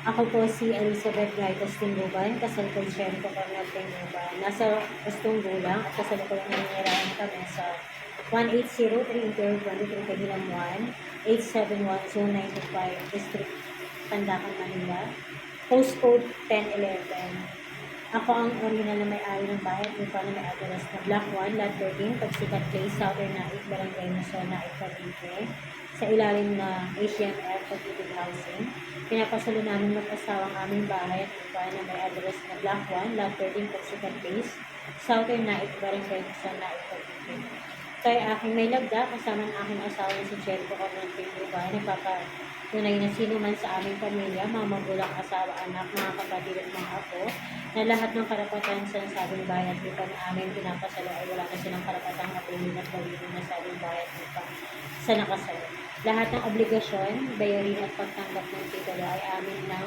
Ako po si Elizabeth Gaitas Timbuban, kasal ko Siyempre Cornel Timbuban. Nasa Pastong Gulang at kasalukuyan nangyayarahan kami sa 1803 Imperial 23 Kahilang 1, 871 Zone 95, District Pandacan, Manila. Postcode 1011. Ako ang original na may-ari ng bahay at lupa na may address na Block 1, Lot 13, Pagsikat Place, Southern Naik, Barangay Luzon, Naik, Cavite, sa ilalim na ACMF Pag-ibig Housing. Pinapasalo namin mag-asawang aming bahay at lupa na may address na Block 1, Lot 13, Pagsikat Place, Southern Naik, Barangay Luzon, Naik, Cavite. Kaya aking may labda kasama ng aking asawa si Jericho Cornel Timbuban, nagpapatunay na sino man sa aming pamilya, mga magulang, asawa, anak, mga kapatid at mga apo, na lahat ng karapatan sa nasabing bayan at lupa na aming pinapasalo ay wala na silang karapatang matuloy at gawin ng nasabing bayan at lupa sa nakasalo. Lahat ng obligasyon, bayarin at pagtanggap ng titulo ay amin ng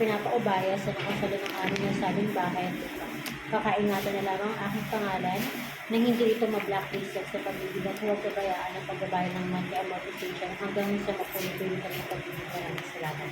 pinapaubaya sa nakasalo ng aming nasabing bahay at lupa. Kakaingatan na lamang ang aking pangalan na hindi ito ma-blacklist sa pag-ibig at huwag kabayaan ang pagbabayad ng monthly amortization hanggang sa mapulit-ulit ang pag-ibig. Maraming salamat.